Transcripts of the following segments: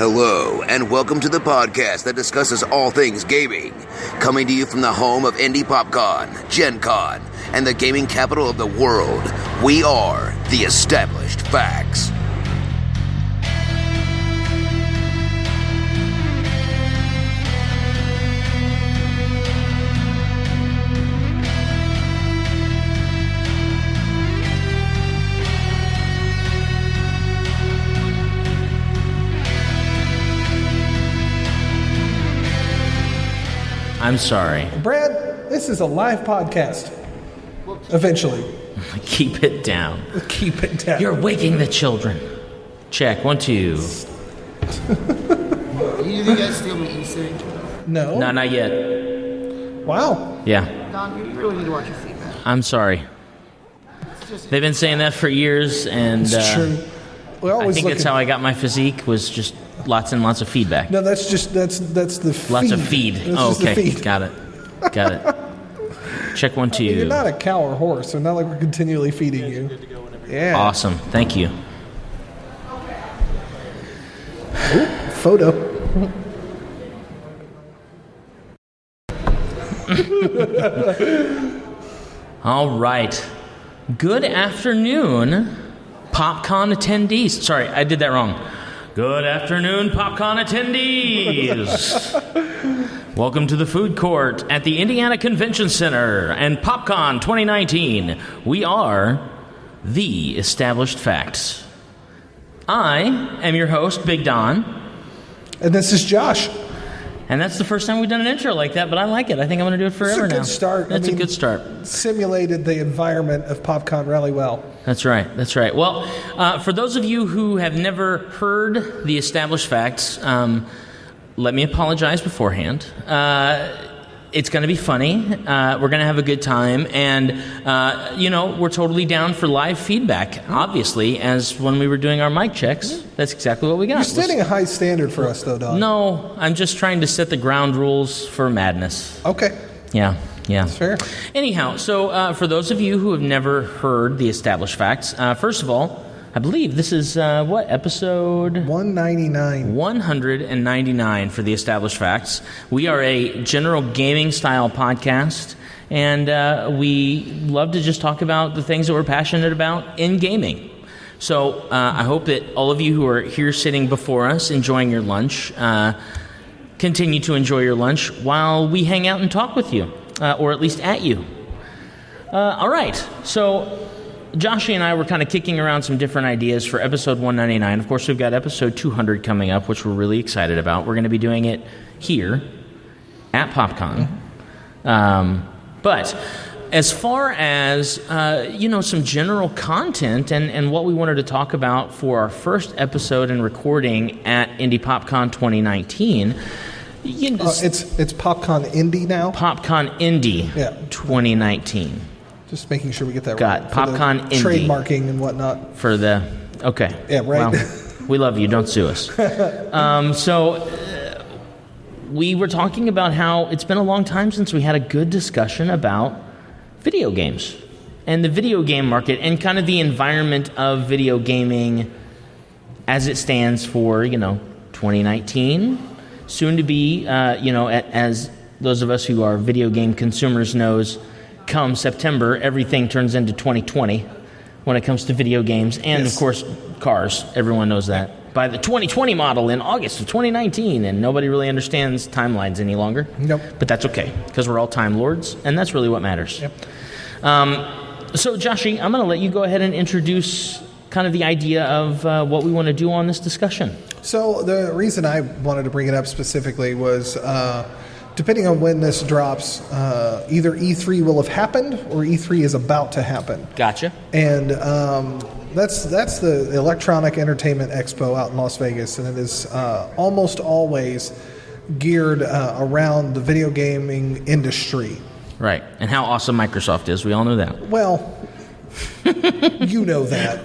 Hello, and welcome to the podcast that discusses all things gaming. Coming to you from the home of Indie PopCon, Gen Con, and the gaming capital of the world, we are The Established Facts. I'm sorry. Brad, this is a live podcast. Eventually. Keep it down. Keep it down. You're waking the children. Check. 1, 2. You guys steal me Easter? No. No, not yet. Wow. Yeah. Don, you really need to watch your feet, man. I'm sorry. They've been saying that for years, and It's true. I think it's how I got my physique, was just lots and lots of feedback. No, that's the feed. Lots of feed. That's Oh, just the okay. feed. Got it. Check 1, 2. You're not a cow or horse, so not like we're continually feeding you. Yeah. Awesome. Thank you. Ooh, photo. All right. Good afternoon, PopCon attendees. Sorry, I did that wrong. Good afternoon, PopCon attendees. Welcome to the food court at the Indiana Convention Center and PopCon 2019. We are The Established Facts. I am your host, Big Don. And this is Josh. And that's the first time we've done an intro like that, but I like it. I think I'm going to do it forever now. It's a good start. That's a good start. Simulated the environment of PopCon really well. That's right. That's right. Well, for those of you who have never heard The Established Facts, let me apologize beforehand. It's going to be funny. We're going to have a good time. And, we're totally down for live feedback, obviously, as when we were doing our mic checks. That's exactly what we got. You're setting a high standard for us, though, Don. No, I'm just trying to set the ground rules for madness. Okay. Yeah. That's fair. Anyhow, so for those of you who have never heard The Established Facts, first of all, I believe this is, episode? 199. 199 for The Established Facts. We are a general gaming-style podcast, and we love to just talk about the things that we're passionate about in gaming. So I hope that all of you who are here sitting before us enjoying your lunch continue to enjoy your lunch while we hang out and talk with you, or at least at you. All right, so Joshy and I were kind of kicking around some different ideas for episode 199. Of course, we've got episode 200 coming up, which we're really excited about. We're going to be doing it here at PopCon. But as far as, some general content and what we wanted to talk about for our first episode and recording at Indie PopCon 2019... it's PopCon Indie now? PopCon Indie 2019. Just making sure we get that Got right. PopCon Indie. Trademarking and whatnot. For the... Okay. Yeah, right. Well, we love you. Don't sue us. We were talking about how it's been a long time since we had a good discussion about video games and the video game market and kind of the environment of video gaming as it stands for, 2019. Soon to be, as those of us who are video game consumers knows, come September, everything turns into 2020 when it comes to video games and, Of course, cars. Everyone knows that. By the 2020 model in August of 2019, and nobody really understands timelines any longer. Nope. But that's okay, because we're all time lords, and that's really what matters. Yep. So, Joshy, I'm going to let you go ahead and introduce kind of the idea of what we want to do on this discussion. So the reason I wanted to bring it up specifically was... depending on when this drops, either E3 will have happened or E3 is about to happen. Gotcha. And that's the Electronic Entertainment Expo out in Las Vegas, and it is almost always geared around the video gaming industry. Right, and how awesome Microsoft is. We all know that. Well, you know that.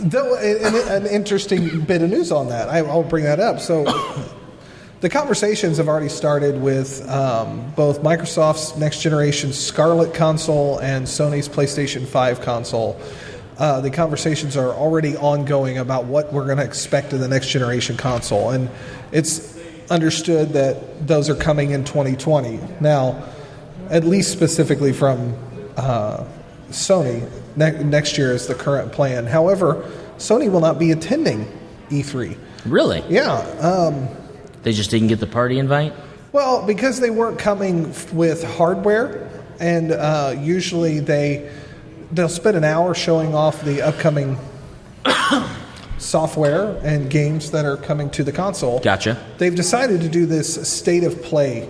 Though an interesting bit of news on that. I'll bring that up. So... the conversations have already started with both Microsoft's next generation Scarlett console and Sony's PlayStation 5 console the conversations are already ongoing about what we're going to expect in the next generation console. And it's understood that those are coming in 2020. Now, at least specifically from Sony, next year is the current plan. However, Sony will not be attending E3. Really? Yeah. They just didn't get the party invite? Well, because they weren't coming with hardware, and usually they'll spend an hour showing off the upcoming software and games that are coming to the console. Gotcha. They've decided to do this state of play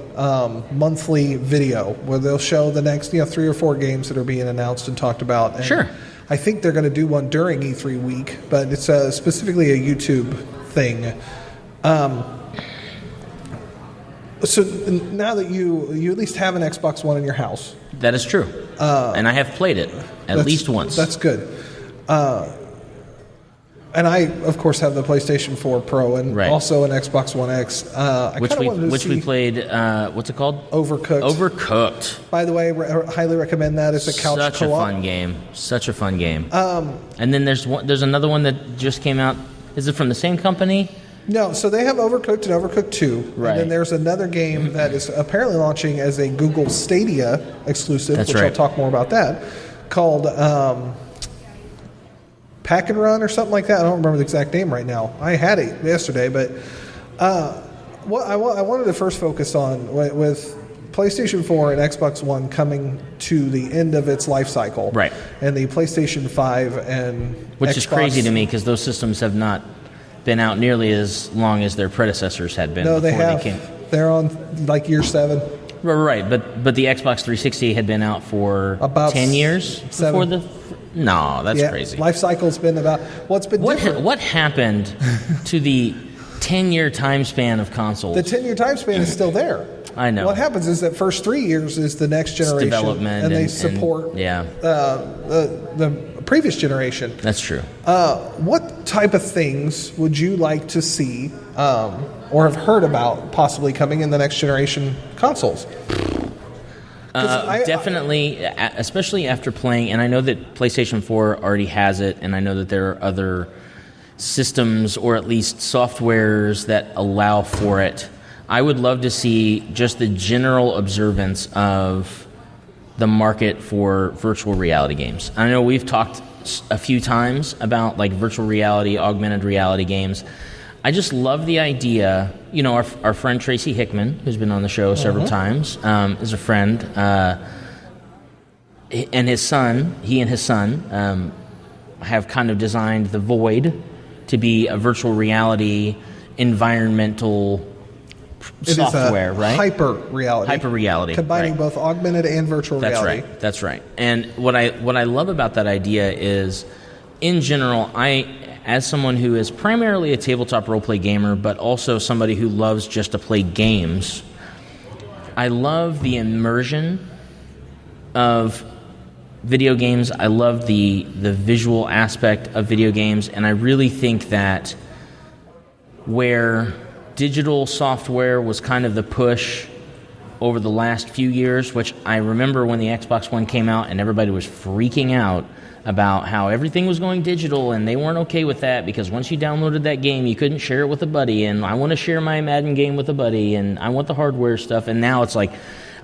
monthly video where they'll show the next 3 or 4 games that are being announced and talked about. And sure. I think they're going to do one during E3 week, but it's specifically a YouTube thing. So now that you at least have an Xbox One in your house. That is true. And I have played it at least once. That's good. And I, of course, have the PlayStation 4 Pro and also an Xbox One X. Which we played, what's it called? Overcooked. Overcooked. By the way, highly recommend that as a couch co-op. Such a fun game. And then there's another one that just came out. Is it from the same company? No, so they have Overcooked and Overcooked 2. Right. And then there's another game that is apparently launching as a Google Stadia exclusive, I'll talk more about that, called Pack and Run or something like that. I don't remember the exact name right now. I had it yesterday, but what I wanted to first focus on with PlayStation 4 and Xbox One coming to the end of its life cycle. Right. And the PlayStation 5 and Which is crazy to me because those systems have not been out nearly as long as their predecessors had been. No, before they have. They came. They're on like year 7. Right, but the Xbox 360 had been out for about 10 years 7. before No, that's crazy. Life cycle's been about different. What happened to the 10-year time span of consoles? The 10-year time span is still there. I know. What happens is that first 3 years is the next generation, development, and they support the previous generation. That's true. What type of things would you like to see or have heard about possibly coming in the next generation consoles? Definitely, especially after playing, and I know that PlayStation 4 already has it, and I know that there are other systems or at least softwares that allow for it. I would love to see just the general observance of the market for virtual reality games. I know we've talked a few times about like virtual reality, augmented reality games. I just love the idea. Our friend Tracy Hickman, who's been on the show several times, is a friend, and his son. He and his son have kind of designed the Void to be a virtual reality environmental software, right? Hyper reality, combining both augmented and virtual reality. That's right. And what I love about that idea is, in general, as someone who is primarily a tabletop roleplay gamer, but also somebody who loves just to play games, I love the immersion of video games. I love the visual aspect of video games, and I really think that where digital software was kind of the push over the last few years, which I remember when the Xbox One came out and everybody was freaking out about how everything was going digital, and they weren't okay with that because once you downloaded that game, you couldn't share it with a buddy, and I want to share my Madden game with a buddy, and I want the hardware stuff. And now it's like,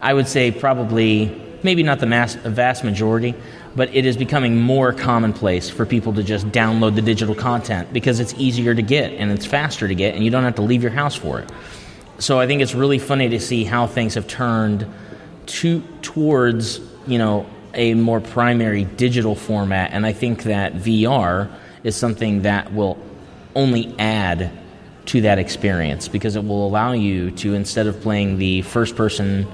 I would say probably, maybe not the vast majority, but it is becoming more commonplace for people to just download the digital content because it's easier to get and it's faster to get, and you don't have to leave your house for it. So I think it's really funny to see how things have turned towards, a more primary digital format, and I think that VR is something that will only add to that experience because it will allow you to, instead of playing the first-person,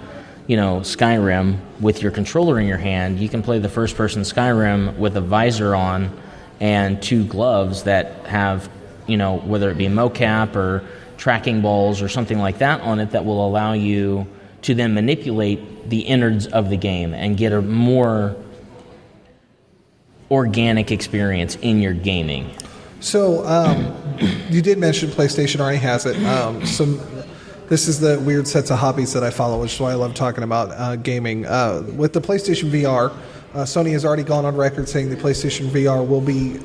Skyrim with your controller in your hand, you can play the first-person Skyrim with a visor on and 2 gloves that have, whether it be mocap or tracking balls or something like that on it that will allow you to then manipulate the innards of the game and get a more organic experience in your gaming. So you did mention PlayStation already has it. This is the weird sets of hobbies that I follow, which is why I love talking about gaming. With the PlayStation VR, Sony has already gone on record saying the PlayStation VR will be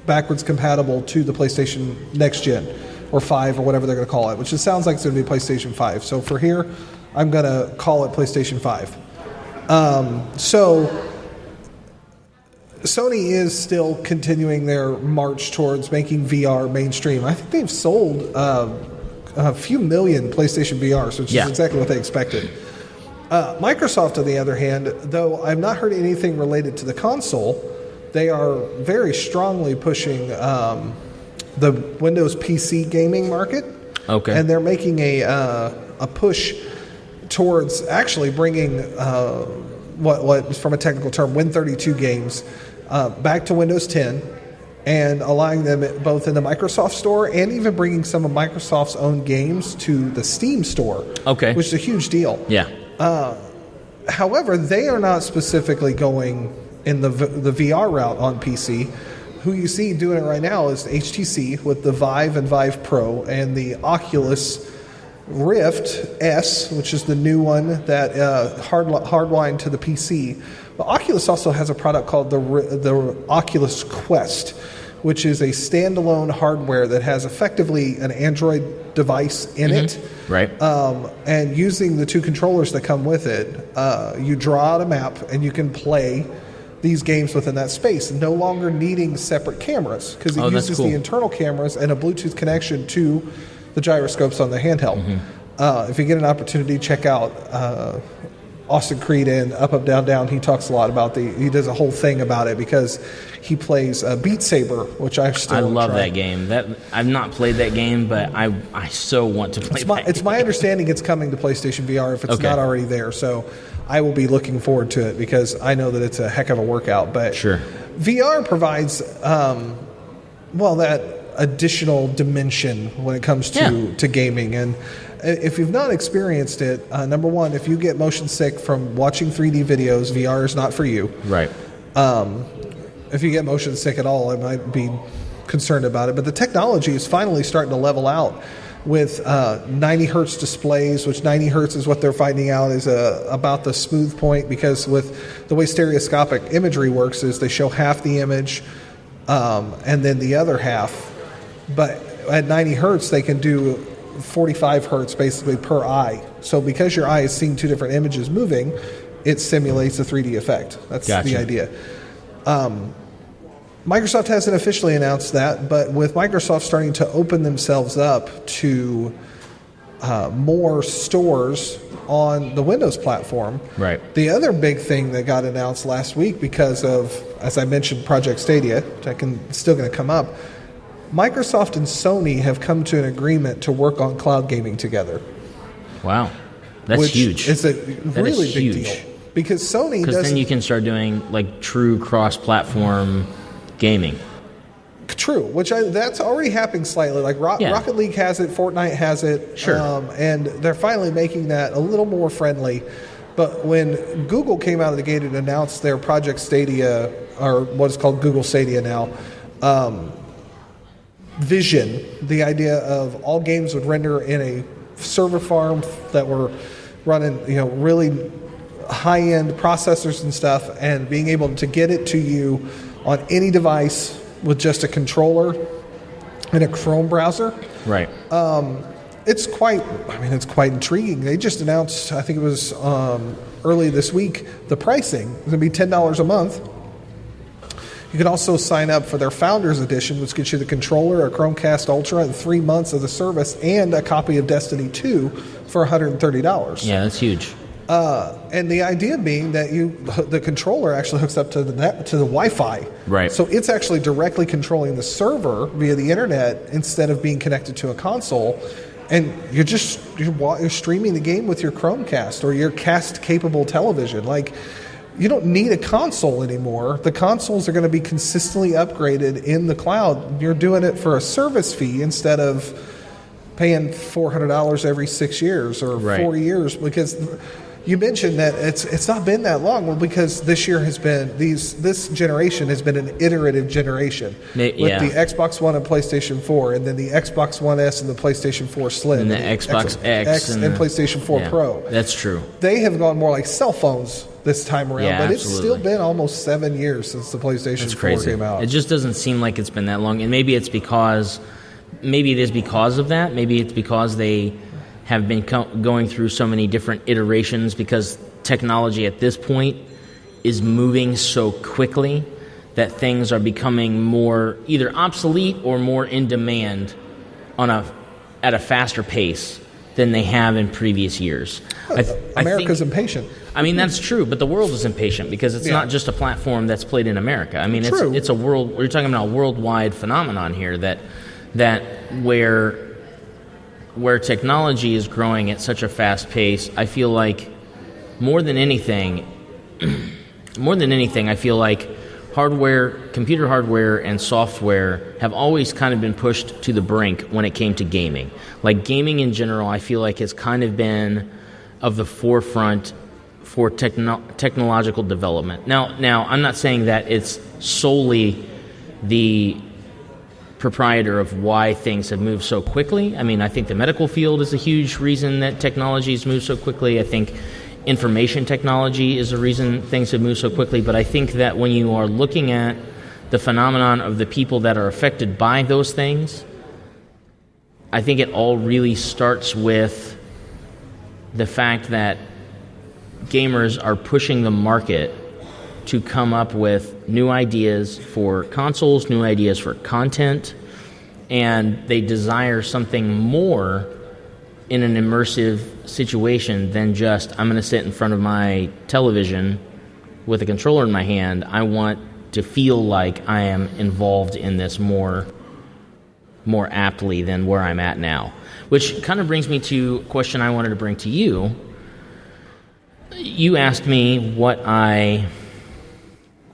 backwards compatible to the PlayStation next gen, or 5, or whatever they're going to call it, which just sounds like it's going to be PlayStation 5. So for here, I'm going to call it PlayStation 5. So Sony is still continuing their march towards making VR mainstream. I think they've sold a few million PlayStation VRs, which is exactly what they expected. Microsoft, on the other hand, though I've not heard anything related to the console, they are very strongly pushing the Windows PC gaming market. Okay. And they're making a push towards actually bringing what from a technical term, Win32 games back to Windows 10 and allowing them both in the Microsoft Store and even bringing some of Microsoft's own games to the Steam Store. Okay. Which is a huge deal. Yeah. However, they are not specifically going in the VR route on PC. Who you see doing it right now is HTC with the Vive and Vive Pro and the Oculus Rift S, which is the new one that hardlined to the PC. But Oculus also has a product called the Oculus Quest, which is a standalone hardware that has effectively an Android device in it. Right. And using the 2 controllers that come with it, you draw out a map and you can play these games within that space, no longer needing separate cameras, because it uses the internal cameras and a Bluetooth connection to the gyroscopes on the handheld. If you get an opportunity, check out Austin Creed in Up, Up, Down, Down. He talks a lot about he does a whole thing about it because he plays Beat Saber, which I love that game. I've not played that game, but I so want to play that. It's my understanding it's coming to PlayStation VR if it's not already there. So I will be looking forward to it because I know that it's a heck of a workout. But sure. VR provides that additional dimension when it comes to gaming. And if you've not experienced it, number one, if you get motion sick from watching 3D videos, VR is not for you. Right. If you get motion sick at all, I might be concerned about it. But the technology is finally starting to level out with 90 hertz displays, which 90 hertz is what they're finding out is about the smooth point, because with the way stereoscopic imagery works is they show half the image and then the other half. But at 90 hertz, they can do 45 hertz basically per eye. So because your eye is seeing 2 different images moving, it simulates a 3D effect. That's the idea. Microsoft hasn't officially announced that, but with Microsoft starting to open themselves up to more stores on the Windows platform, right. The other big thing that got announced last week because of, as I mentioned, Project Stadia, which still going to come up, Microsoft and Sony have come to an agreement to work on cloud gaming together. Wow. That's huge. It's a really big deal. Because Sony doesn't... then you can start doing like true cross-platform gaming. True, that's already happening slightly. Like Rocket League has it, Fortnite has it. Sure. And they're finally making that a little more friendly. But when Google came out of the gate and announced their Project Stadia, or what is called Google Stadia now, vision, the idea of all games would render in a server farm that were running, really high-end processors and stuff, and being able to get it to you on any device with just a controller and a Chrome browser. Right. It's quite intriguing. They just announced, I think it was early this week, the pricing. It's going to be $10 a month. You can also sign up for their Founders Edition, which gets you the controller, a Chromecast Ultra, and 3 months of the service, and a copy of Destiny 2 for $130. Yeah, that's huge. And the idea being that the controller actually hooks up to the Wi-Fi. Right. So it's actually directly controlling the server via the internet instead of being connected to a console. And you're streaming the game with your Chromecast or your cast-capable television. Like, you don't need a console anymore. The consoles are going to be consistently upgraded in the cloud. You're doing it for a service fee instead of paying $400 every 6 years or 4 years. Because you mentioned that it's not been that long. Well, because this year has been this generation has been an iterative generation with the Xbox One and PlayStation 4, and then the Xbox One S and the PlayStation 4 Slim, and the Xbox X and PlayStation 4 Pro. That's true. They have gone more like cell phones this time around. Yeah, but it's absolutely. still been almost 7 years since the PlayStation That's 4 crazy. came out. It just doesn't seem like it's been that long, and maybe it is because of that. Maybe it's because they have been going through so many different iterations, because technology at this point is moving so quickly that things are becoming more either obsolete or more in demand at a faster pace than they have in previous years. America's impatient. I mean, that's true, but the world is impatient because it's not just a platform that's played in America. I mean, True. it's a world. We're talking about a worldwide phenomenon here that where technology is growing at such a fast pace. I feel like more than anything, I feel like computer hardware and software have always kind of been pushed to the brink when it came to gaming. Like gaming in general, I feel like has kind of been of the forefront for technological development. Now, I'm not saying that it's solely the proprietor of why things have moved so quickly. I mean, I think the medical field is a huge reason that technology has moved so quickly. I think information technology is a reason things have moved so quickly. But I think that when you are looking at the phenomenon of the people that are affected by those things, I think it all really starts with the fact that gamers are pushing the market to come up with new ideas for consoles, new ideas for content, and they desire something more in an immersive situation than just, I'm going to sit in front of my television with a controller in my hand. I want to feel like I am involved in this more aptly than where I'm at now. Which kind of brings me to a question I wanted to bring to you. You asked me what I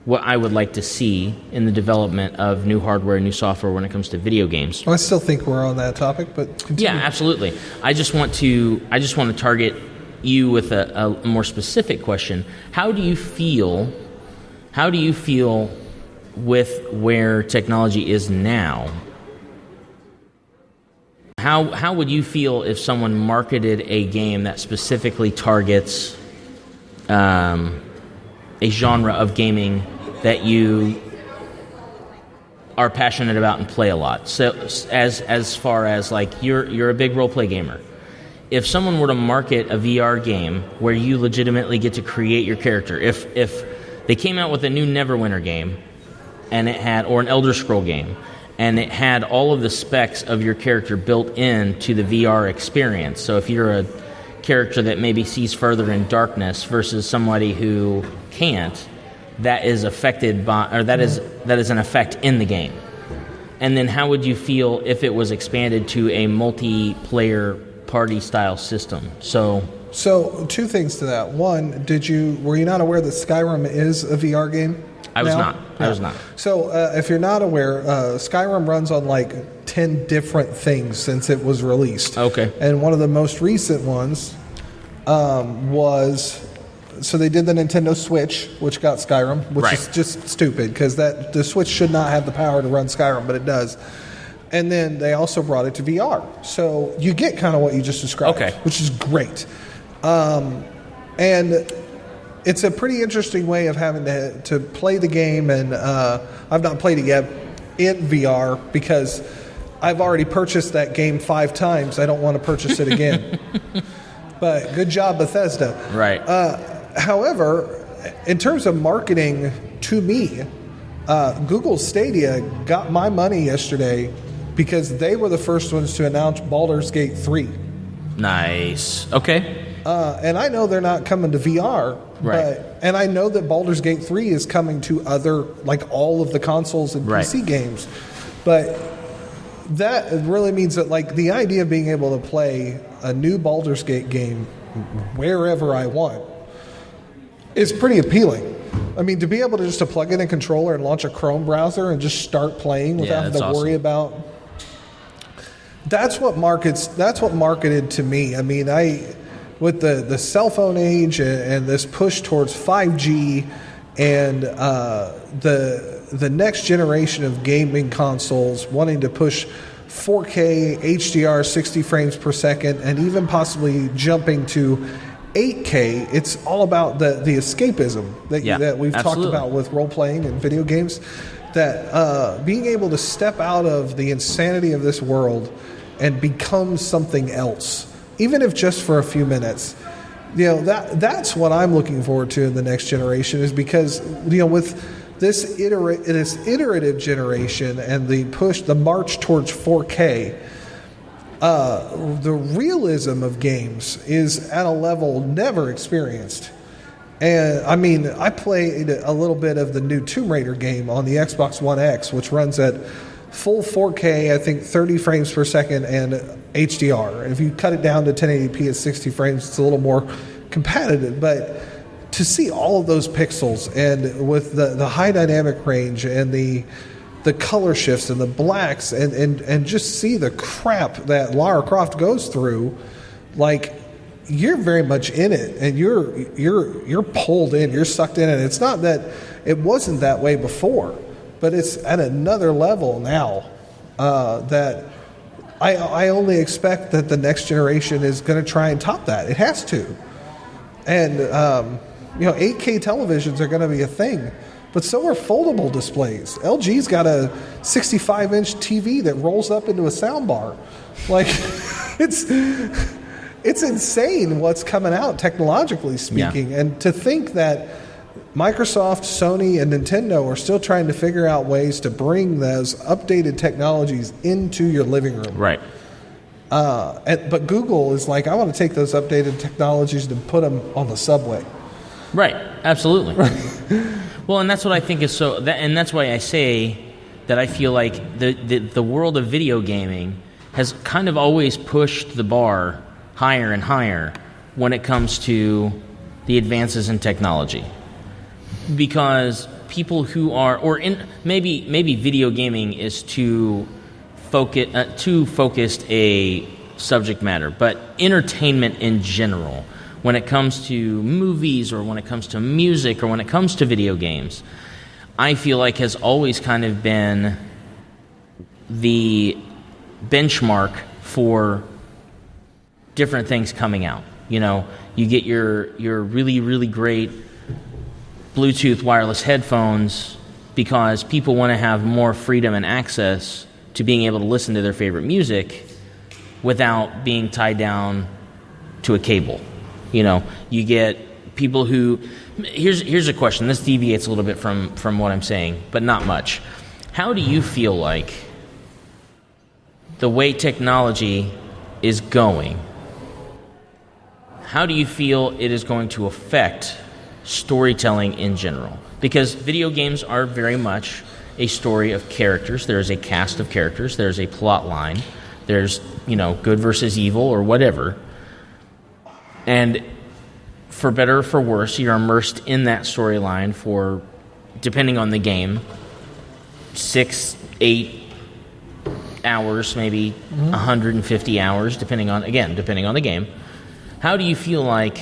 would like to see in the development of new hardware and new software when it comes to video games. I still think we're on that topic, but continue. Yeah, absolutely. I just want to target you with a more specific question. How do you feel with where technology is now? How would you feel if someone marketed a game that specifically targets a genre of gaming that you are passionate about and play a lot? So as far as like you're a big role play gamer. If someone were to market a VR game where you legitimately get to create your character, if they came out with a new Neverwinter game and it had, or an Elder Scroll game, and it had all of the specs of your character built into the VR experience. So if you're a character that maybe sees further in darkness versus somebody who can't, that is affected by, or that is an effect in the game. And then how would you feel if it was expanded to a multiplayer party style system? So two things to that. One, were you not aware that Skyrim is a VR game? I was not. So if you're not aware, Skyrim runs on like 10 different things since it was released. Okay. And one of the most recent ones was, so they did the Nintendo Switch, which got Skyrim, which is just stupid because the Switch should not have the power to run Skyrim, but it does. And then they also brought it to VR. So you get kind of what you just described, which is great. And it's a pretty interesting way of having to play the game, and I've not played it yet in VR because I've already purchased that game 5 times. I don't want to purchase it again. But good job, Bethesda. Right. However, in terms of marketing to me, Google Stadia got my money yesterday because they were the first ones to announce Baldur's Gate 3. Nice. Okay. And I know they're not coming to VR, and I know that Baldur's Gate 3 is coming to other, like all of the consoles and PC games. But that really means that, like, the idea of being able to play a new Baldur's Gate game wherever I want is pretty appealing. I mean, to be able to just plug in a controller and launch a Chrome browser and just start playing without having to worry about. That's what marketed to me. I mean, with the cell phone age and this push towards 5G and the next generation of gaming consoles wanting to push 4K HDR 60 frames per second and even possibly jumping to 8K, it's all about the escapism that we've talked about with role-playing and video games, that being able to step out of the insanity of this world and become something else, even if just for a few minutes. That's what I'm looking forward to in the next generation, is because, with this iterative generation and the march towards 4K, the realism of games is at a level never experienced. And I mean, I played a little bit of the new Tomb Raider game on the Xbox One X, which runs at full 4K, I think 30 frames per second, and HDR. And if you cut it down to 1080p at 60 frames, it's a little more competitive. But to see all of those pixels, and with the high dynamic range and the color shifts and the blacks, and just see the crap that Lara Croft goes through, like, you're very much in it, and you're pulled in, you're sucked in, and it's not that it wasn't that way before, but it's at another level now, that I only expect that the next generation is going to try and top that. It has to. And 8K televisions are going to be a thing. But so are foldable displays. LG's got a 65-inch TV that rolls up into a soundbar. Like, it's insane what's coming out technologically speaking. Yeah. And to think that Microsoft, Sony, and Nintendo are still trying to figure out ways to bring those updated technologies into your living room. Right. But Google is like, I want to take those updated technologies and put them on the subway. Right. Absolutely. Well, and that's what I think is and that's why I say that I feel like the world of video gaming has kind of always pushed the bar higher and higher when it comes to the advances in technology. Because people who are, maybe video gaming is too focused a subject matter, but entertainment in general, when it comes to movies or when it comes to music or when it comes to video games, I feel like has always kind of been the benchmark for different things coming out. You get your really, really great Bluetooth wireless headphones because people want to have more freedom and access to being able to listen to their favorite music without being tied down to a cable. You get people who... Here's a question. This deviates a little bit from what I'm saying, but not much. How do you feel like the way technology is going, how do you feel it is going to affect storytelling in general? Because video games are very much a story of characters. There's a cast of characters. There's a plot line. There's, good versus evil or whatever. And for better or for worse, you're immersed in that storyline for, depending on the game, 6, 8 hours, maybe 150 hours, depending on the game. How do you feel like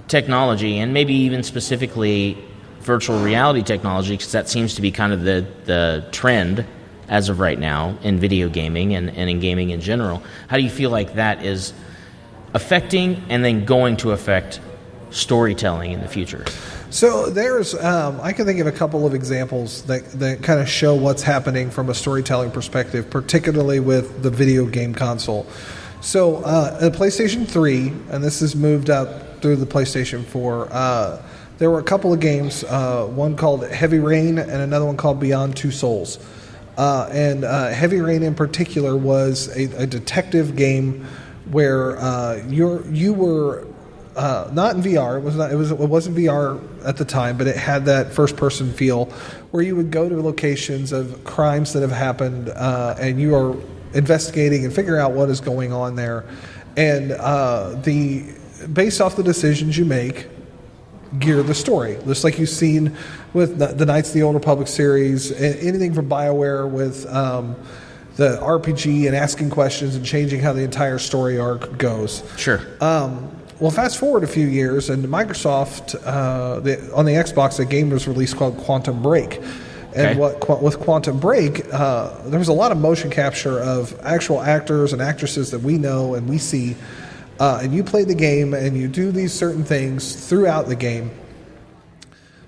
technology, and maybe even specifically virtual reality technology, because that seems to be kind of the trend as of right now in video gaming and in gaming in general, how do you feel like that is affecting and then going to affect storytelling in the future? So there's, I can think of a couple of examples that kind of show what's happening from a storytelling perspective, particularly with the video game console. So the PlayStation 3, and this has moved up through the PlayStation 4, there were a couple of games, one called Heavy Rain and another one called Beyond Two Souls. And Heavy Rain in particular was a detective game where you were not in VR. It wasn't VR at the time, but it had that first person feel where you would go to locations of crimes that have happened, and you are investigating and figuring out what is going on there, and based off the decisions you make, gear the story, just like you've seen with the Knights of the Old Republic series, anything from BioWare with the RPG and asking questions and changing how the entire story arc goes. Sure. Well, fast forward a few years, and Microsoft, on the Xbox, a game was released called Quantum Break. And with Quantum Break, there was a lot of motion capture of actual actors and actresses that we know and we see and you play the game and you do these certain things throughout the game.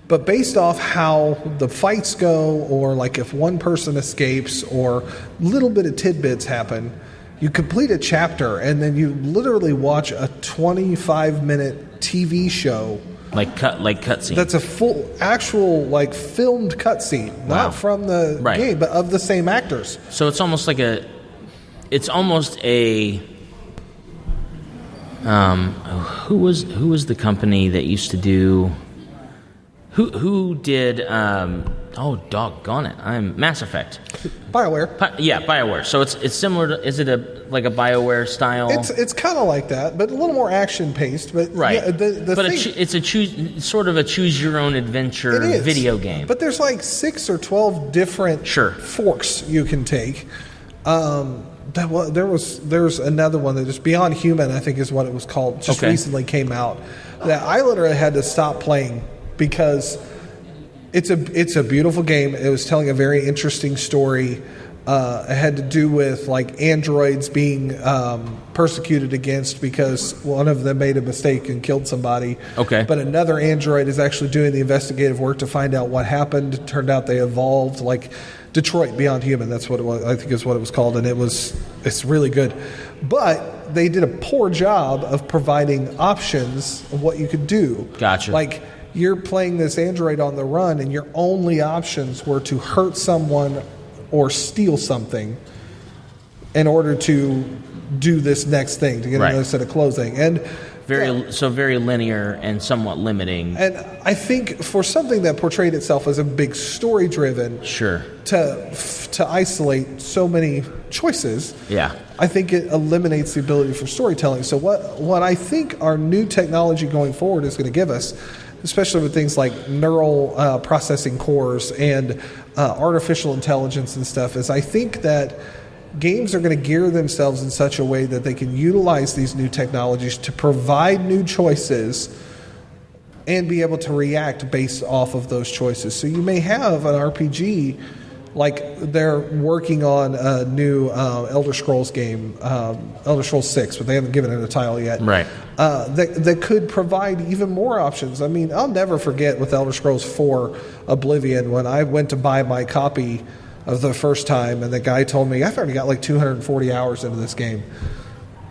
But based off how the fights go, or like if one person escapes or little bit of tidbits happen, you complete a chapter and then you literally watch a 25-minute TV show. Like cutscene. That's a full, actual, like filmed cutscene, Wow. not from the game, but of the same actors. So it's almost like a who was the company that used to do who did oh doggone it, I'm Mass Effect. BioWare. BioWare. So it's similar to, is it a BioWare style? It's kind of like that, but a little more action paced. But right. Yeah, it's a choose your own adventure video game. But there's like 6 or 12 different forks you can take. There's another one that just Beyond Human, I think is what it was called. Just recently came out. That I literally had to stop playing because it's a beautiful game. It was telling a very interesting story. It had to do with like androids being persecuted against because one of them made a mistake and killed somebody. Okay. But another android is actually doing the investigative work to find out what happened. It turned out they evolved like Detroit Beyond Human. That's what it was. I think is what it was called, and it's really good. But they did a poor job of providing options of what you could do. Gotcha. Like you're playing this android on the run, and your only options were to hurt someone or steal something in order to do this next thing, to get another set of clothing. And very linear and somewhat limiting. And I think for something that portrayed itself as a big story-driven, to isolate so many choices, I think it eliminates the ability for storytelling. So what I think our new technology going forward is going to give us, especially with things like neural processing cores and artificial intelligence and stuff, is I think that games are going to gear themselves in such a way that they can utilize these new technologies to provide new choices and be able to react based off of those choices. So you may have an RPG, like they're working on a new Elder Scrolls game, Elder Scrolls 6, but they haven't given it a title yet. Right. That could provide even more options. I mean, I'll never forget with Elder Scrolls 4 Oblivion when I went to buy my copy of the first time, and the guy told me, I've already got like 240 hours into this game.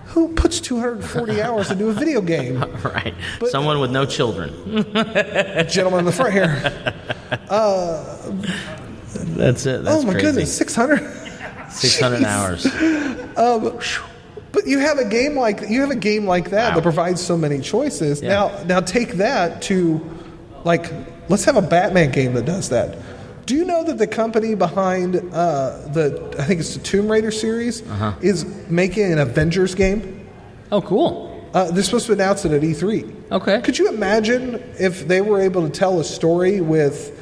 Who puts 240 hours into a video game? Right. But, someone with no children. Gentleman in the front here. That's it. That's oh my crazy. Goodness, 600. 600 hours. But you have a game like that that provides so many choices. Yeah. Now take that to, like, let's have a Batman game that does that. Do you know that the company behind I think it's the Tomb Raider series, is making an Avengers game? Oh, cool. They're supposed to announce it at E3. Okay. Could you imagine if they were able to tell a story with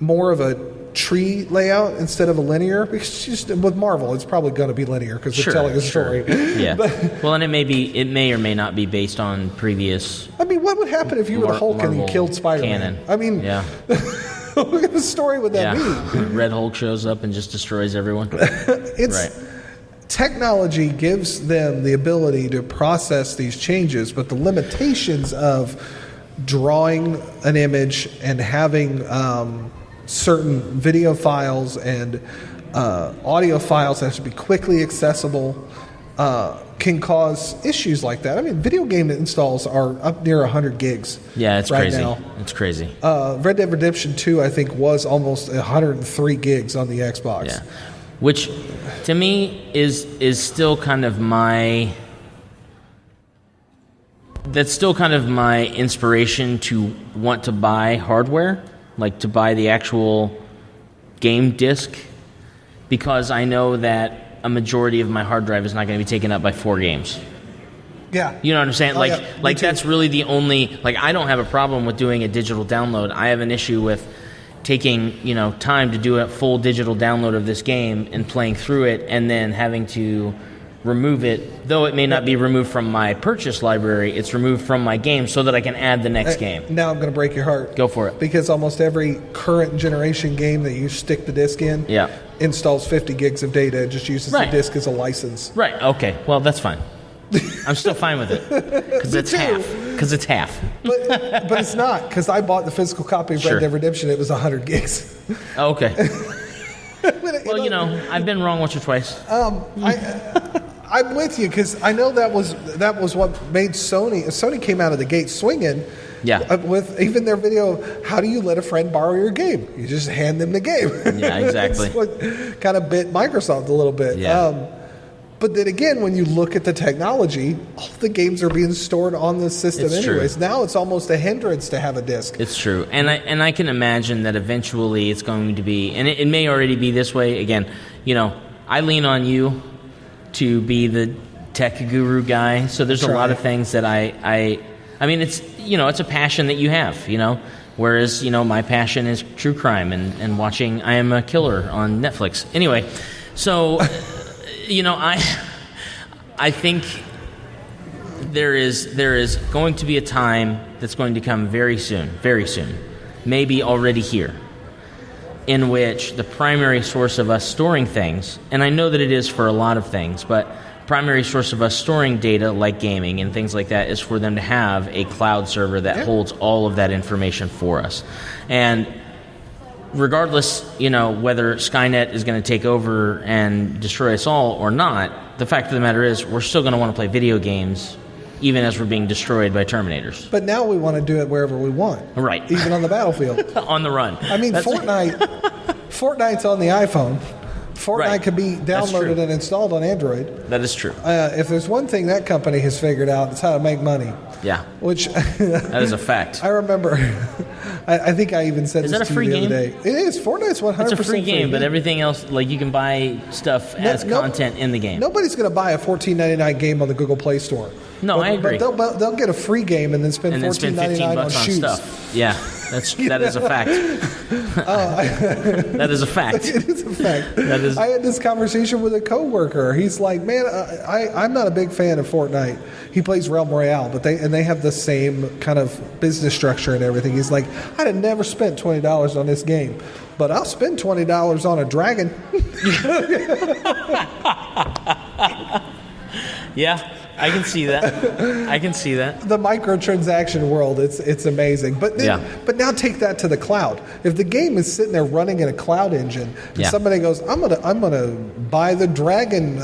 more of a tree layout instead of a linear? Because just with Marvel, it's probably going to be linear because they're telling a story. Yeah. Well, and it may or may not be based on previous. I mean, what would happen if you were the Hulk and you killed Spider-Man? Canon. I mean, yeah. What kind of story would that be? Red Hulk shows up and just destroys everyone. Technology gives them the ability to process these changes, but the limitations of drawing an image and having certain video files and audio files that have to be quickly accessible can cause issues like that. I mean, video game installs are up near 100 gigs. Yeah, it's right crazy. now. It's crazy. Red Dead Redemption 2, I think, was almost 103 gigs on the Xbox. Yeah, which to me is still kind of my. That's still kind of my inspiration to want to buy hardware, like to buy the actual game disc, because I know that a majority of my hard drive is not going to be taken up by 4 games. Yeah. You know what I'm saying? Yeah, that's really the only, I don't have a problem with doing a digital download. I have an issue with taking, time to do a full digital download of this game and playing through it and then having to remove it, though it may not be removed from my purchase library, it's removed from my game so that I can add the next game. Now I'm going to break your heart. Go for it. Because almost every current generation game that you stick the disc in installs 50 gigs of data and just uses the disc as a license. Right, okay. Well, that's fine. I'm still fine with it because it's half. Because it's half. But it's not, because I bought the physical copy of Sure. Red Dead Redemption. It was 100 gigs. Oh, okay. Well, I've been wrong once or twice. I'm with you, because I know that was what made Sony. Sony came out of the gate swinging. Yeah. With even their video of how do you let a friend borrow your game? You just hand them the game. Yeah, exactly. That's what kind of bit Microsoft a little bit. Yeah. But then again, when you look at the technology, all the games are being stored on the system It's true. anyways. Now it's almost a hindrance to have a disc. It's true, and I can imagine that eventually it's going to be, and it may already be this way. Again, I lean on you to be the tech guru guy. So there's a lot of things that I mean, it's it's a passion that you have. Whereas my passion is true crime and watching I Am a Killer on Netflix. Anyway, so I think there is going to be a time that's going to come very soon, maybe already here, in which the primary source of us storing things, and I know that it is for a lot of things, but primary source of us storing data like gaming and things like that is for them to have a cloud server that holds all of that information for us. And regardless, whether Skynet is going to take over and destroy us all or not, the fact of the matter is we're still going to want to play video games even as we're being destroyed by Terminators. But now we want to do it wherever we want. Right. Even on the battlefield. On the run. I mean, Fortnite's on the iPhone. Fortnite can be downloaded and installed on Android. That is true. If there's one thing that company has figured out, it's how to make money. Yeah. Which that is a fact. I remember. I think I even said is this that a to free you the game? other day. It is. Fortnite's 100% It's a free game, but everything else, like you can buy stuff as content in the game. Nobody's going to buy a $14.99 game on the Google Play Store. No, I agree. But they'll get a free game and then spend $14.99 on shoes. Stuff. Yeah, that is a fact. That is a fact. It is a fact. I had this conversation with a coworker. He's like, "Man, I'm not a big fan of Fortnite." He plays Realm Royale, but they have the same kind of business structure and everything. He's like, "I'd have never spent $20 on this game, but I'll spend $20 on a dragon." Yeah. I can see that. The microtransaction world, it's amazing. But now take that to the cloud. If the game is sitting there running in a cloud engine, and somebody goes, I'm gonna buy the dragon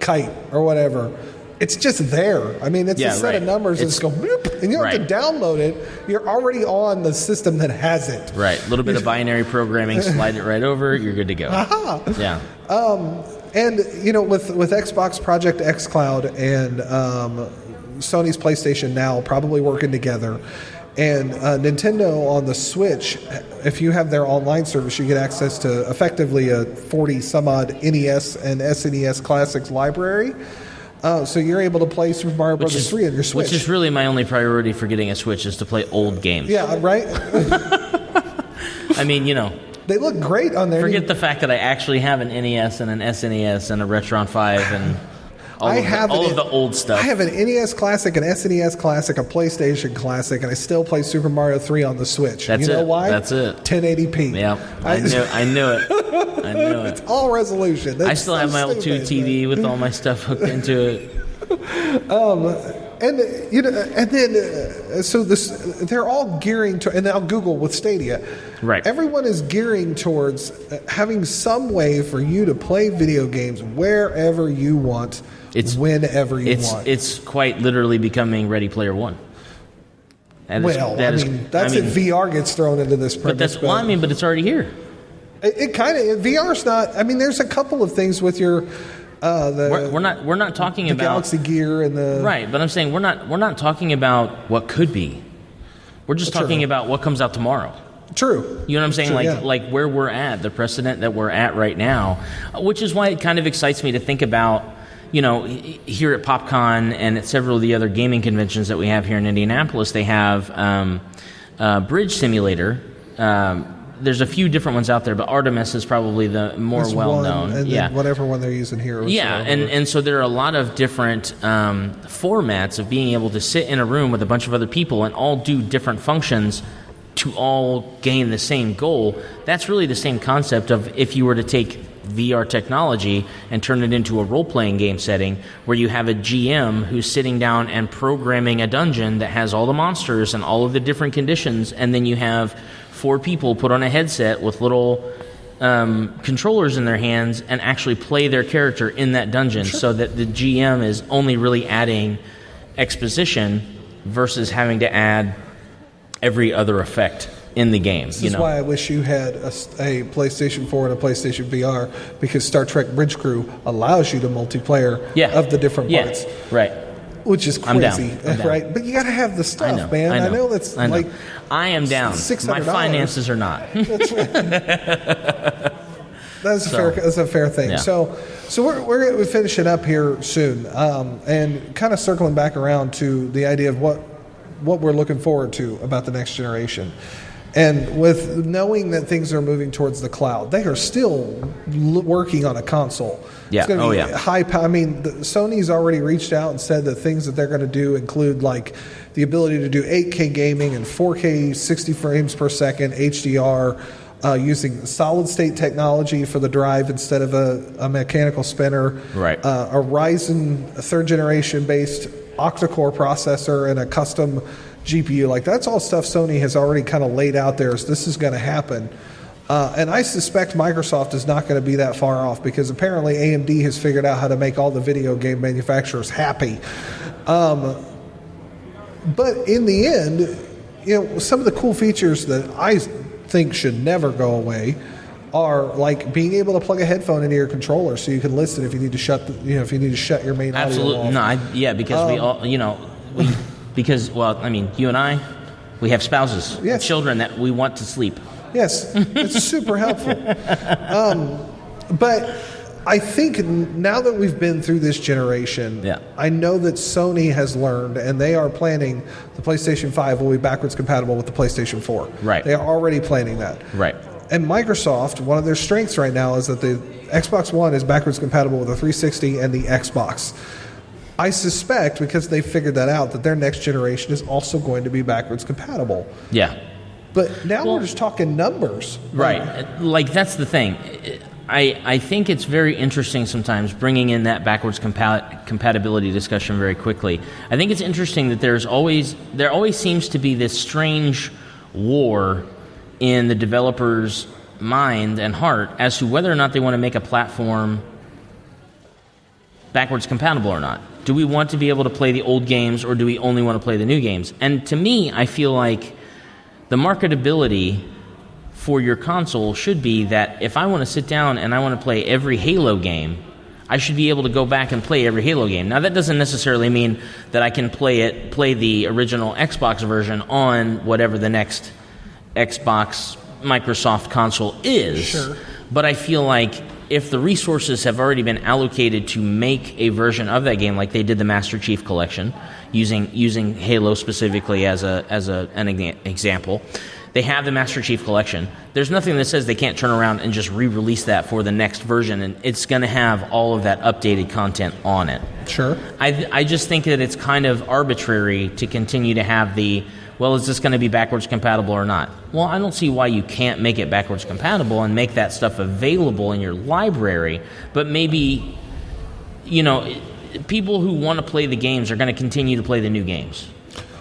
kite or whatever, it's just there. I mean, it's a set of numbers and it's go bloop, and you don't have to download it. You're already on the system that has it. Right. A little bit of binary programming, slide it right over, you're good to go. Aha. Yeah. And with Xbox Project xCloud and Sony's PlayStation Now probably working together, and Nintendo on the Switch, if you have their online service, you get access to effectively a 40-some-odd NES and SNES Classics library. So you're able to play Super Mario Bros. 3 on your Switch. Which is really my only priority for getting a Switch, is to play old games. Yeah, right? I mean, they look great on there. Forget the fact that I actually have an NES and an SNES and a Retron 5 and all of the old stuff. I have an NES Classic, an SNES Classic, a PlayStation Classic, and I still play Super Mario 3 on the Switch. That's you know it. why? That's it. 1080p. Yeah, I knew it. It's all resolution. I still have my old tube TV with all my stuff hooked into it. They're all gearing to, and now Google with Stadia, right? Everyone is gearing towards having some way for you to play video games wherever you want, whenever you want. It's quite literally becoming Ready Player One. If VR gets thrown into this. But but it's already here. It kind of VR's not. I mean, there's a couple of things with your. We're not talking about Galaxy Gear and the right, but I'm saying we're not talking about what could be. We're just talking about what comes out tomorrow. True. You know what I'm saying? True, like where we're at, the precedent that we're at right now, which is why it kind of excites me to think about, here at PopCon and at several of the other gaming conventions that we have here in Indianapolis, they have Bridge Simulator. There's a few different ones out there, but Artemis is probably the more well-known. And whatever one they're using here. And so there are a lot of different formats of being able to sit in a room with a bunch of other people and all do different functions to all gain the same goal. That's really the same concept of if you were to take VR technology and turn it into a role-playing game setting where you have a GM who's sitting down and programming a dungeon that has all the monsters and all of the different conditions, and then you have 4 people put on a headset with little controllers in their hands and actually play their character in that dungeon, so that the GM is only really adding exposition versus having to add every other effect in the game. This is why I wish you had a PlayStation 4 and a PlayStation VR, because Star Trek Bridge Crew allows you to multiplayer of the different parts. Right. Which is crazy, I'm down. right? But you got to have the stuff, man. I know that's like... I am down. $600. My finances are not. That's right. That's a fair thing. Yeah. So we're going to finish it up here soon, and kind of circling back around to the idea of what we're looking forward to about the next generation. And with knowing that things are moving towards the cloud, they are still working on a console. Yeah. It's going to be high power. I mean, Sony's already reached out and said that things that they're going to do include like the ability to do 8K gaming and 4K 60 frames per second HDR, using solid state technology for the drive instead of a mechanical spinner. Right. A Ryzen 3rd generation based octa-core processor and a custom GPU. Like, that's all stuff Sony has already kind of laid out there as this is going to happen. And I suspect Microsoft is not going to be that far off, because apparently AMD has figured out how to make all the video game manufacturers happy. But in the end, some of the cool features that I think should never go away are like being able to plug a headphone into your controller so you can listen if you need to shut your main audio off. Because we all, because, well, I mean, you and I, we have spouses, children that we want to sleep. Yes, it's super helpful. But I think now that we've been through this generation, I know that Sony has learned, and they are planning the PlayStation 5 will be backwards compatible with the PlayStation 4. Right. They are already planning that. Right. And Microsoft, one of their strengths right now is that the Xbox One is backwards compatible with the 360 and the Xbox. I suspect, because they figured that out, that their next generation is also going to be backwards compatible. Yeah. But now we're just talking numbers. Right. Like, that's the thing. I think it's very interesting sometimes bringing in that backwards compatibility discussion very quickly. I think it's interesting that there always seems to be this strange war in the developer's mind and heart as to whether or not they want to make a platform backwards compatible or not. Do we want to be able to play the old games, or do we only want to play the new games? And to me, I feel like the marketability for your console should be that if I want to sit down and I want to play every Halo game, I should be able to go back and play every Halo game. Now, that doesn't necessarily mean that I can play the original Xbox version on whatever the next Xbox Microsoft console is. Sure. But I feel like if the resources have already been allocated to make a version of that game, like they did the Master Chief Collection, using Halo specifically as an example, they have the Master Chief Collection. There's nothing that says they can't turn around and just re-release that for the next version, and it's going to have all of that updated content on it. Sure. I just think that it's kind of arbitrary to continue to have is this going to be backwards compatible or not? Well, I don't see why you can't make it backwards compatible and make that stuff available in your library, but maybe, people who want to play the games are going to continue to play the new games.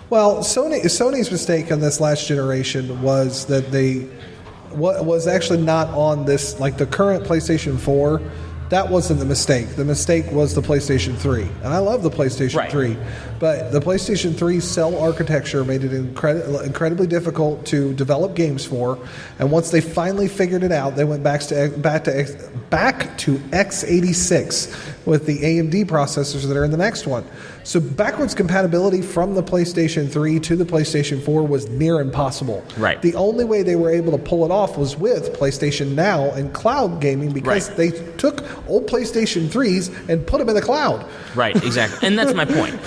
Well, Sony's mistake on this last generation was that they was actually not on this, like the current PlayStation 4. That wasn't the mistake. The mistake was the PlayStation 3. And I love the PlayStation 3. But the PlayStation 3 cell architecture made it incredibly difficult to develop games for. And once they finally figured it out, they went back to x86 with the AMD processors that are in the next one. So backwards compatibility from the PlayStation 3 to the PlayStation 4 was near impossible. Right. The only way they were able to pull it off was with PlayStation Now and cloud gaming, because they took old PlayStation 3s and put them in the cloud. Right, exactly. And that's my point.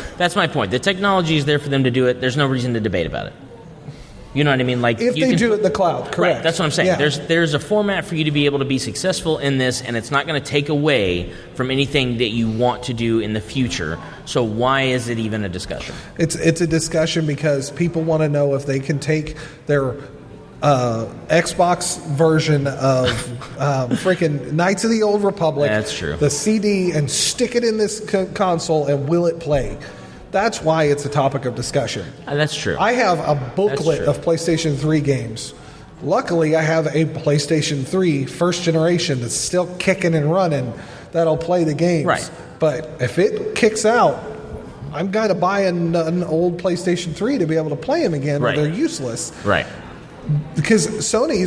The technology is there for them to do it. There's no reason to debate about it. You know what I mean? Like, if they do it in the cloud, correct. Right, that's what I'm saying. Yeah. There's a format for you to be able to be successful in this, and it's not going to take away from anything that you want to do in the future. So why is it even a discussion? It's a discussion because people want to know if they can take their Xbox version of freaking Knights of the Old Republic. That's true. The CD, and stick it in this console, and will it play? That's why it's a topic of discussion. That's true. I have a booklet true. of PlayStation 3 games. Luckily, I have a PlayStation 3 first generation that's still kicking and running that'll play the games. Right. But if it kicks out, I'm going to buy an old PlayStation 3 to be able to play them again, Right. or they're useless. Right. Because Sony,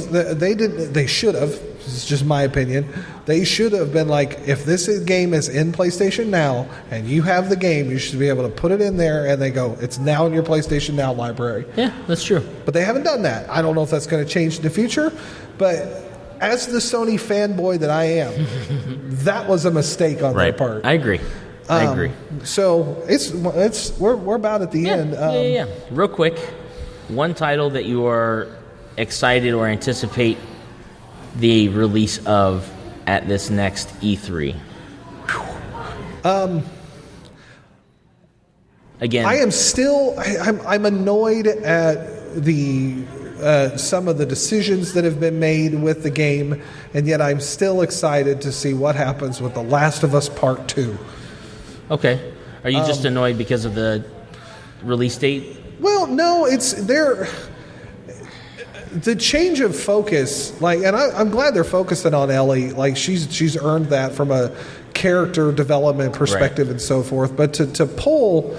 they should have, this is just my opinion, they should have been like, if this game is in PlayStation Now and you have the game, you should be able to put it in there, and they go, it's now in your PlayStation Now library. Yeah, that's true. But they haven't done that. I don't know if that's going to change in the future, but as the Sony fanboy that I am, that was a mistake on their part. I agree. I agree. So we're about at the end. Yeah. Real quick, one title that you are excited or anticipate the release of at this next E3. Again, I am still. I'm annoyed at the some of the decisions that have been made with the game, and yet I'm still excited to see what happens with The Last of Us Part 2. Okay. Are you just annoyed because of the release date? Well, no, it's there. The change of focus, like, and I'm glad they're focusing on Ellie. Like, she's earned that from a character development perspective, Right. and so forth. But to pull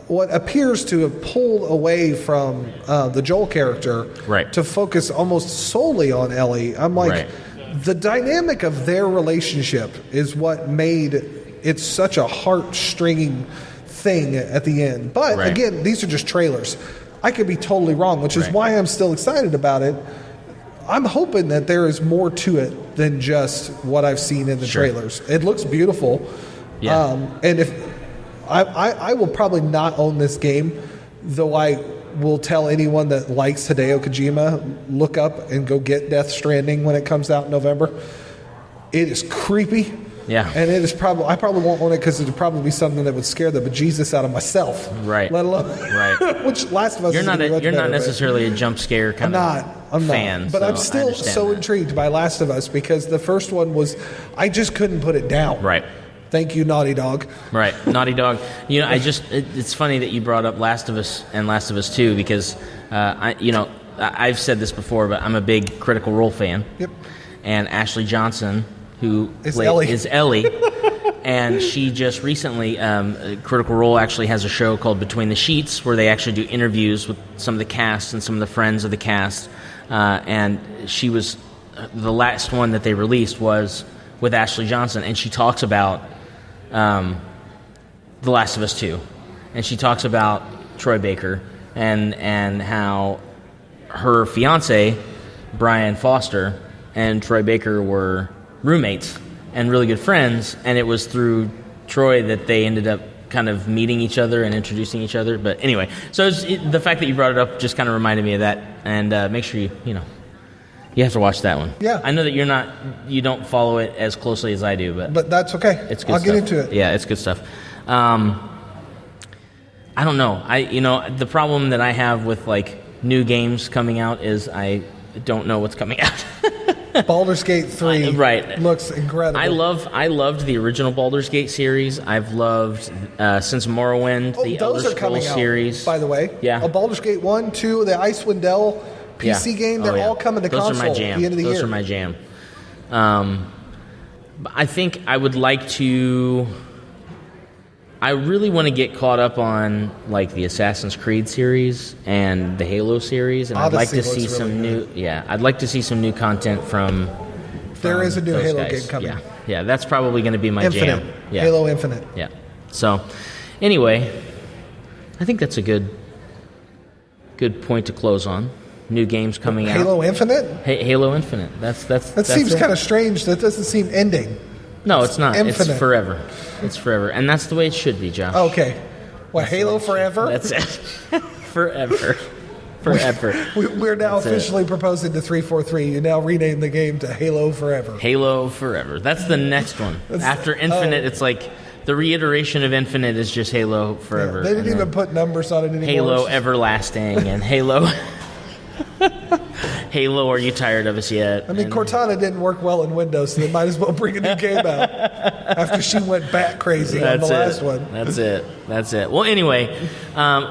what appears to have pulled away from the Joel character, Right. to focus almost solely on Ellie, I'm like, Right. the dynamic of their relationship is what made it such a heart-stringing thing at the end. But Right. again, these are just trailers. I could be totally wrong, which is Right. why I'm still excited about it. I'm hoping that there is more to it than just what I've seen in the Sure. trailers. It looks beautiful. Yeah. And if I will probably not own this game, though I will tell anyone that likes Hideo Kojima, look up and go get Death Stranding when it comes out in November. It is creepy. Yeah. And it is probably, I probably won't own it because it would probably be something that would scare the bejesus out of myself. Right. Let alone, Right. which Last of Us You're is not gonna be much you're not better, but necessarily a jump scare kind I'm of not. fan. But so I'm I still understand so that. intrigued by Last of Us because the first one was, I just couldn't put it down. Right. Thank you, Naughty Dog. Right, Naughty Dog. You know, it's funny that you brought up Last of Us and Last of Us 2 because, I've said this before, but I'm a big Critical Role fan. Yep. And Ashley Johnson, who Is Ellie. is Ellie, and she just recently, Critical Role actually has a show called Between the Sheets where they actually do interviews with some of the cast and some of the friends of the cast, and she was, the last one that they released was with Ashley Johnson, and she talks about The Last of Us 2. And she talks about Troy Baker and how her fiance, Brian Foster, and Troy Baker were roommates and really good friends, and it was through Troy that they ended up kind of meeting each other and introducing each other. But anyway, so the fact that you brought it up just kind of reminded me of that, and make sure you have to watch that one. Yeah. I know that you don't follow it as closely as I do, But that's okay. it's good I'll stuff. get into it. Yeah, it's good stuff. I don't know. The problem that I have with like new games coming out is I don't know what's coming out. Baldur's Gate 3 Right. looks incredible. I loved the original Baldur's Gate series. I've loved since Morrowind, the those Elder are coming Scrolls out, series. by the way. Yeah. Baldur's Gate 1, 2, the Icewind Dale PC Yeah. game, they're Oh, yeah. all coming to Those console are my jam. at the end of the Those year. are my jam. But I think I would like to. I really want to get caught up on like the Assassin's Creed series and the Halo series, and Odyssey I'd like to looks see really some new. good. Yeah, I'd like to see some new content from. There is a new those Halo guys. game coming. Yeah, that's probably going to be my Infinite. jam. Yeah. Halo Infinite. Yeah. So, anyway, I think that's a good point to close on. New games coming out. Halo Infinite? Halo Infinite. That Seems it. kind of strange. That doesn't seem ending. No, it's not. Infinite. It's forever. It's forever, and that's the way it should be, Josh. Okay. What, Halo Forever? That's it. Forever. Forever. We're now That's it. officially proposing to 343. You now rename the game to Halo Forever. Halo Forever. That's the next one. After Infinite, it's like the reiteration of Infinite is just Halo Forever. They didn't and even put numbers on it anymore. Halo Everlasting and Halo. Halo, are you tired of us yet? I mean, Cortana didn't work well in Windows, so they might as well bring a new game out after she went bat crazy on the last one. That's it. Well, anyway,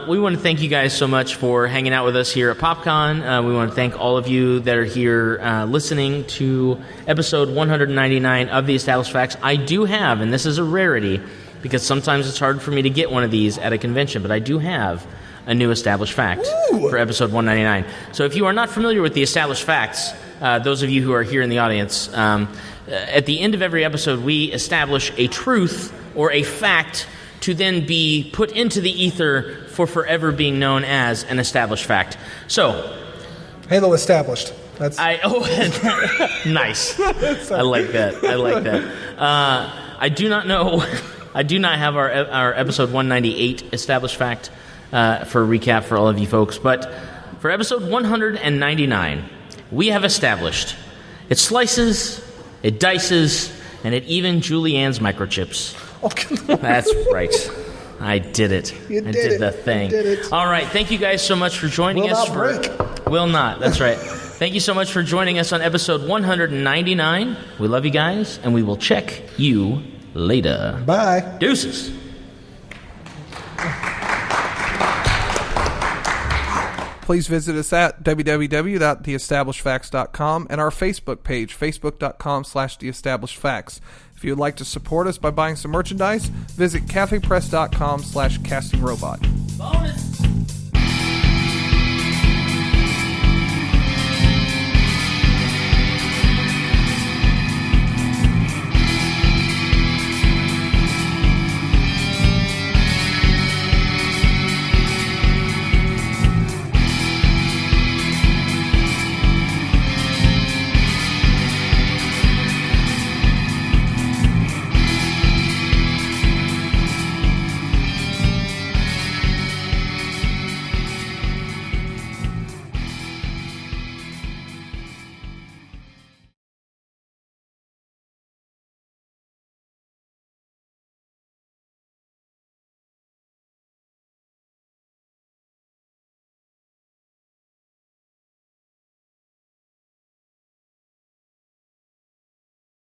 we want to thank you guys so much for hanging out with us here at PopCon. We want to thank all of you that are here listening to episode 199 of The Established Facts. I do have, and this is a rarity, because sometimes it's hard for me to get one of these at a convention, but I do have a new established fact for episode 199. So if you are not familiar with the established facts, those of you who are here in the audience, at the end of every episode, we establish a truth or a fact to then be put into the ether for forever being known as an established fact. So, Halo established. Nice. I like that. I do not know. I do not have our episode 198 established fact for a recap for all of you folks, but for episode 199, we have established it slices, it dices, and it even Julianne's microchips. That's right. I did it. I did the thing. All right. Thank you guys so much for joining us. Will not. That's right. Thank you so much for joining us on episode 199. We love you guys, and we will check you later. Bye. Deuces. Please visit us at www.theestablishedfacts.com and our Facebook page, facebook.com/theestablishedfacts. If you would like to support us by buying some merchandise, visit cafepress.com/castingrobot. Bonus.